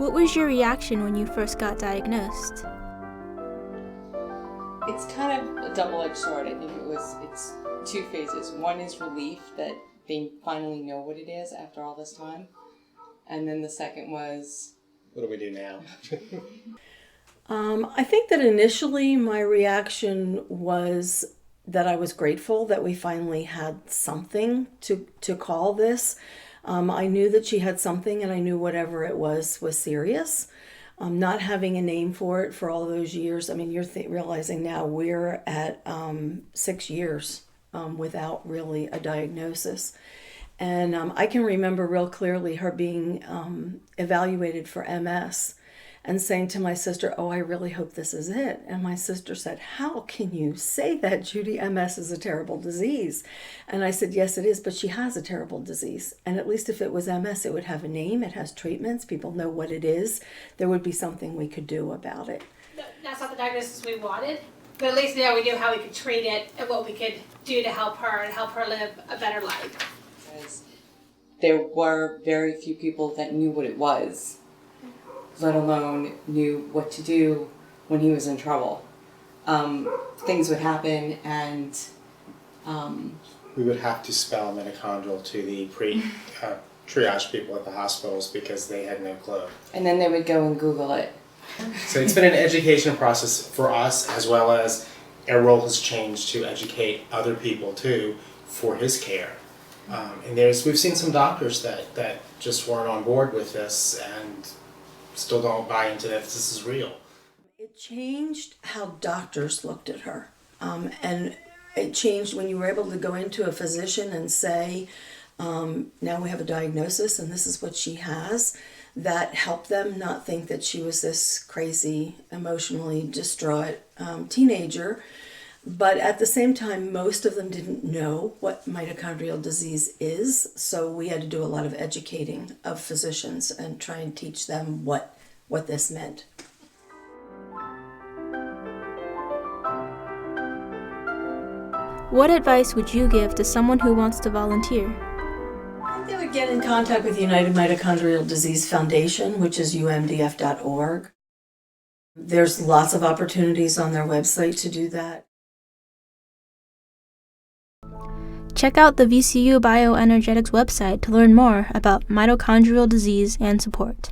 What was your reaction when you first got diagnosed? It's kind of a double-edged sword. I think it's two phases. One is relief that they finally know what it is after all this time. And then the second was, what do we do now? I think that initially my reaction was that I was grateful that we finally had something to call this. I knew that she had something, and I knew whatever it was serious. Not having a name for it for all those years. I mean, you're realizing now we're at 6 years without really a diagnosis. And I can remember real clearly her being evaluated for MS and saying to my sister, "Oh, I really hope this is it." And my sister said, "How can you say that, Judy? MS is a terrible disease." And I said, "Yes, it is, but she has a terrible disease. And at least if it was MS, it would have a name, it has treatments, people know what it is. There would be something we could do about it." That's not the diagnosis we wanted, but at least now we knew how we could treat it and what we could do to help her and help her live a better life. because there were very few people that knew what it was, let alone knew what to do when he was in trouble. Things would happen, and We would have to spell mitochondrial to the triage people at the hospitals because they had no clue. and then they would go and Google it. So it's been an education process for us, as well as our role has changed to educate other people too for his care. And we've seen some doctors that just weren't on board with this and still don't buy into that this is real. It changed how doctors looked at her. And it changed when you were able to go into a physician and say, now we have a diagnosis and this is what she has. That helped them not think that she was this crazy, emotionally distraught teenager. But at the same time, most of them didn't know what mitochondrial disease is. So we had to do a lot of educating of physicians and try and teach them what this meant. What advice would you give to someone who wants to volunteer? They would get in contact with the United Mitochondrial Disease Foundation, which is umdf.org. There's lots of opportunities on their website to do that. Check out the VCU Bioenergetics website to learn more about mitochondrial disease and support.